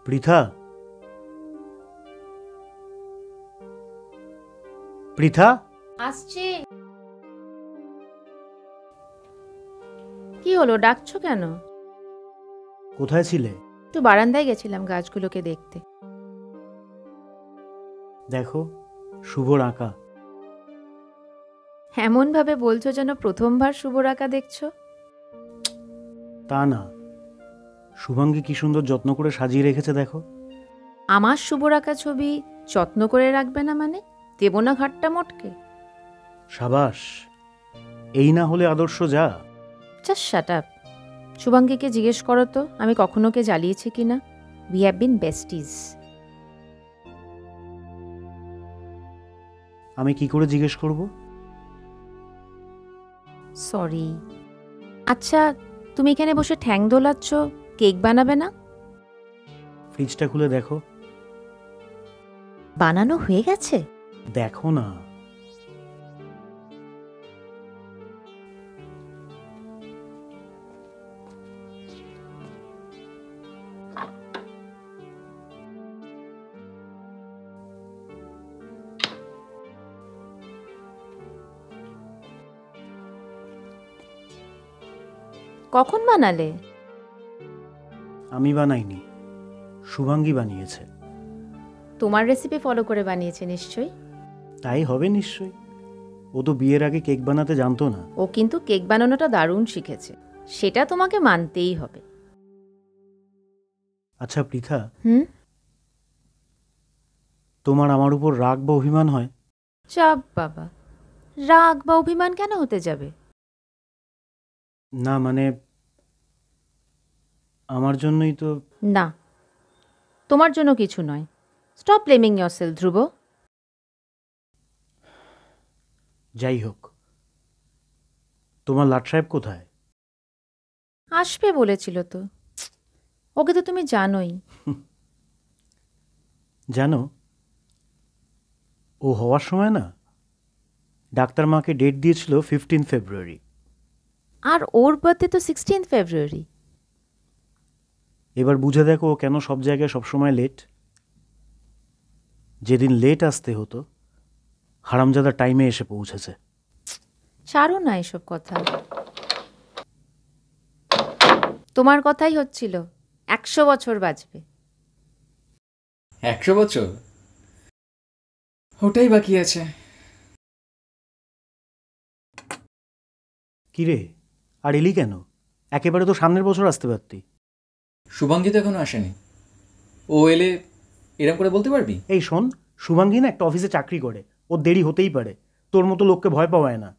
পৃথা, পৃথা, আসছে। কি হলো, ডাকছো কেন? কোথায় ছিলে? একটু বারান্দায় গেছিলাম গাছগুলোকে দেখতে। দেখো, শুভর আঁকা। এমন ভাবে বলছো যেন প্রথমবার শুভর আঁকা দেখছো। তা না, শুভাঙ্গী কি সুন্দর যত্ন করে সাজিয়ে রেখেছে দেখো। আমার শুভর আঁকা ছবি যত্ন করে রাখবে না মানে? দেব না ঘাটটা মোটকে? সাবাস, এই না হলে আদর্শ যা। Just shut up. শুভাঙ্গীকে জিজ্ঞেস করো তো আমি কখনো কে জ্বালিয়েছি কিনা। We have been besties. আমি কি করে জিজ্ঞেস করব? সরি। আচ্ছা, তুমি এখানে বসে ঠ্যাং দোলাচ্ছ, কেক বানাবে না? ফ্রিজটা খুলে দেখো। বানানো হয়ে গেছে? দেখো না। কখন বানালে? আমি বানাইনি, শুভাঙ্গী বানিয়েছে। তোমার রেসিপি ফলো করে বানিয়েছে নিশ্চয়ই। তাই হবে নিশ্চয়ই, ও তো বিয়ের আগে কেক বানাতে জানতো না। ও কিন্তু কেক বানানোটা দারুণ শিখেছে, সেটা তোমাকে মানতেই হবে। আচ্ছা পৃথা, তোমার আমার উপর রাগ বা অভিমান হয়? চাপ বাবা, রাগ বা অভিমান কেন হতে যাবে? না মানে, আমার জন্যই তো। না, তোমার জন্য কিছু নয়। স্টপ ব্লেমিং ইয়োরসেলফ ধ্রুব। যাই হোক, তোমার লাট সাহেব কোথায়? আসবে বলেছিল তো। ওকে তো তুমি জানোই। জানো, ও হওয়ার সময় না ডাক্তার মাকে ডেট দিয়েছিল 15 ফেব্রুয়ারি। আর ওর বার্থডে তো 16 ফেব্রুয়ারি। এবার বুঝে দেখো ও কেন সব জায়গায় সবসময় লেট। যেদিন লেট আসতে হতো, হারামজাদা টাইমে এসে পৌঁছেছে। ছাড়ো না এসব কথা। তোমার কথাই হচ্ছিল 100 বছর বাঁচবে। 100 বছর? ওটাই বাকি আছে। কিরে, আর এলি কেন? একেবারে তো সামনের বছর আসতে পারতি। শুভাঙ্গী তো এখনো আসেনি, ও এলে এরকম করে বলতে পারবি? এই শোন, শুভাঙ্গী না একটা অফিসে চাকরি করে, ওর দেরি হতেই পারে। তোর মতো লোককে ভয় পাওয়ায় না।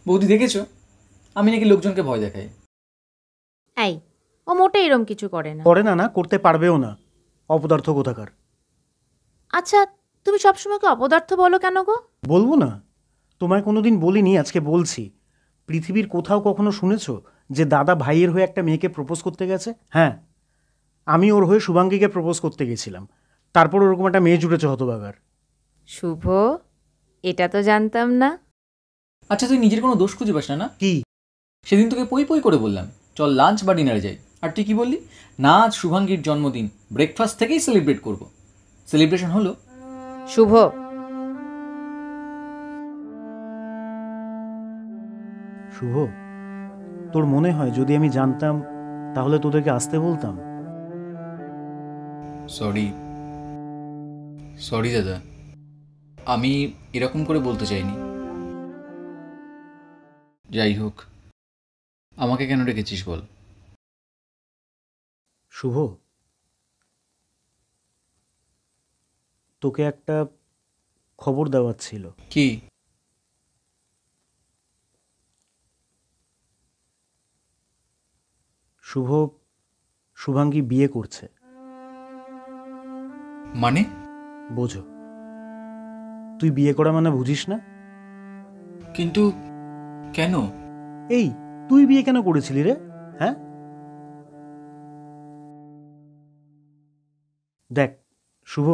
বৌদি দেখেছো, আমি নাকি লোকজনকে ভয় দেখাই? এই, ও মোটে এরম কিছু করে না। করে না, না করতে পারবেও না। অপদার্থ কোথাকার। আচ্ছা, তুমি সবসময় কি অপদার্থ বলো কেন গো? বলবো না? তোমায় কোনোদিন বলিনি, আজকে বলছি। পৃথিবীর কোথাও কখনো শুনেছ যে দাদা ভাইয়ের হয়ে একটা মেয়েকে প্রপোজ করতে গেছে? হ্যাঁ, আমি ওর হয়ে শুভাঙ্গীকে প্রপোজ করতে গেছিলাম। তারপর ওরকম একটা মেয়ে জুটেছে হতবাগার। শুভ, এটা তো জানতাম না। আচ্ছা, তুই নিজের কোনো দোষ খুঁজে পাস না? না কি? সেদিন তোকে পই পই করে বললাম চল লাঞ্চ বা ডিনারে যাই, আর তুই কি বললি? না, আজ শুভাঙ্গীর জন্মদিন, ব্রেকফাস্ট থেকেই সেলিব্রেট করব। সেলিব্রেশন হলো? শুভ, শুভ, তোর মনে হয় যদি আমি জানতাম তাহলে তোদেরকে আসতে বলতাম? সরি, সরি দাদা, আমি এরকম করে বলতে চাইনি। যাই হোক, আমাকে কেন রেখেছিস বল? শুভ, তোকে একটা খবর দেওয়ার ছিল। কি? শুভ, শুভাঙ্গী বিয়ে করছে। মানে? বোঝো, তুই বিয়ে করা মানে বুঝিস না? কিন্তু কেন? এই, তুই বিয়ে কেন করেছিলি রে? হ্যাঁ, দেখ শুভ,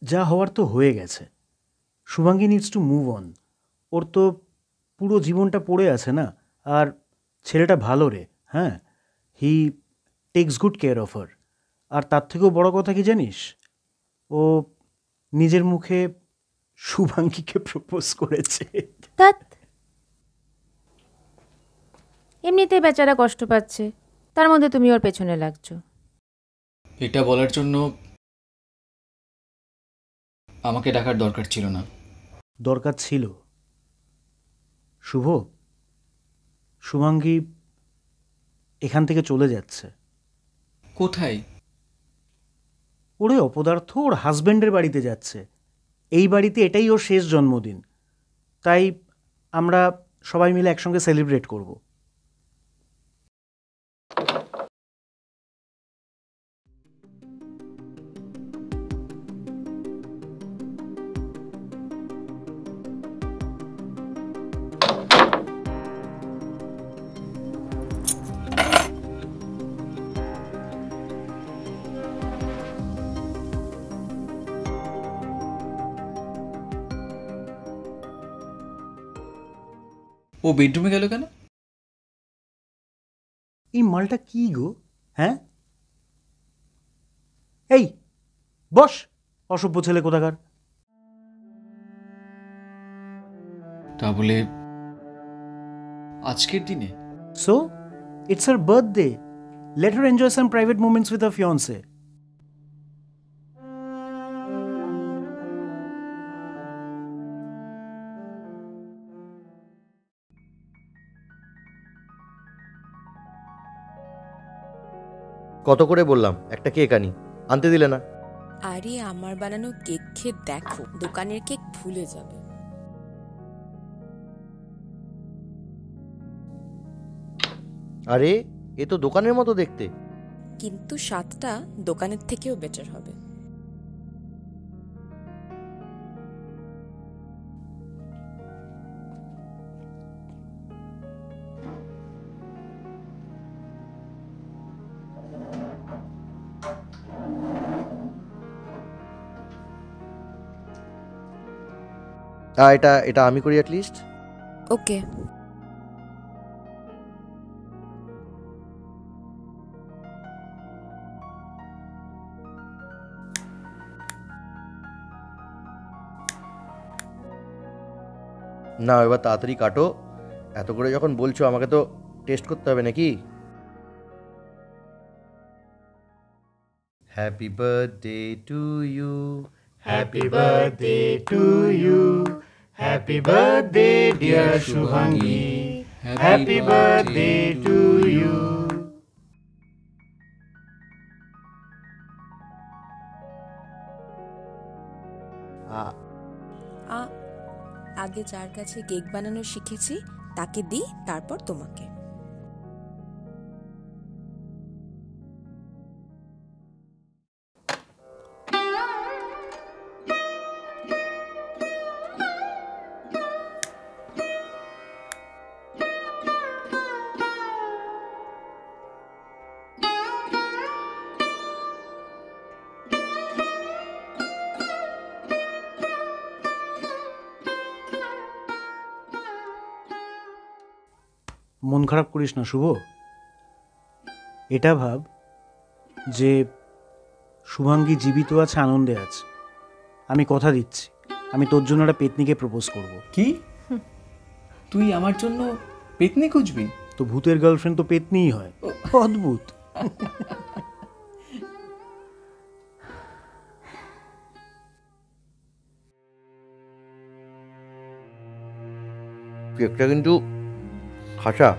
যা হওয়ার তো হয়ে গেছে। Shubhangi needs to move on. ওর তো পুরো জীবনটা পড়ে আছে না। আর ছেলেটা ভালো রে, হ্যাঁ, he takes good care of her. আর তার থেকেও বড় কথা কি জানিস, ও নিজের মুখে শুভাঙ্গীকে প্রপোজ করেছে। ধ্যাৎ, এমনিতেই বেচারা কষ্ট পাচ্ছে, তার মধ্যে তুমি ওর পেছনে লাগছো। এটা বলার জন্য আমাকে ডাকার দরকার ছিল না। দরকার ছিল। শুভ, শুভাঙ্গী এখান থেকে চলে যাচ্ছে। কোথায়? ওরে অপদার্থ, ওর হাজব্যান্ডের বাড়িতে যাচ্ছে। এই বাড়িতে এটাই ওর শেষ জন্মদিন, তাই আমরা সবাই মিলে একসঙ্গে সেলিব্রেট করব। ও বেডরুমে গেল কেন? এই মালটা কি গো? হ্যাঁ, এই বস, অসভ্য ছেলে কোথাকার। তা বলে আজকের দিনে? So it's her birthday, let her enjoy some private moments with her fiancée. কত করে বললাম একটা কেক আনতে দিলে না। আরে আমার বানানো কেক খেয়ে দেখো, দোকানের কেক ভুলে যাবে। আরে এ তো দোকানের মতো দেখতে। কিন্তু স্বাদটা দোকানের থেকেও বেটার হবে। এটা এটা আমি করি অ্যাটলিস্ট। ওকে। না এবার তাড়াতাড়ি কাটো, এত করে যখন বলছো আমাকে তো টেস্ট করতে হবে নাকি। Happy birthday to you, happy birthday to you, happy birthday dear Shubhangi, happy birthday to you. আগে যার কাছে কেক বানানো শিখেছি তাকে দিই, তারপর তোমাকে। মন খারাপ করিস না শুভ। এটা ভাব যে শুভাঙ্গী জীবিত আছে, আনন্দে আছে। আমি কথা দিচ্ছি, আমি তোর জন্য একটা পেতনিকে প্রপোজ করব। কি? তুই আমার জন্য পেতনি খুঁজবি? তো ভূতের গার্লফ্রেন্ড তো পেতনিই হয়। অদ্ভুত। কেকটা কিন্তু খাসা।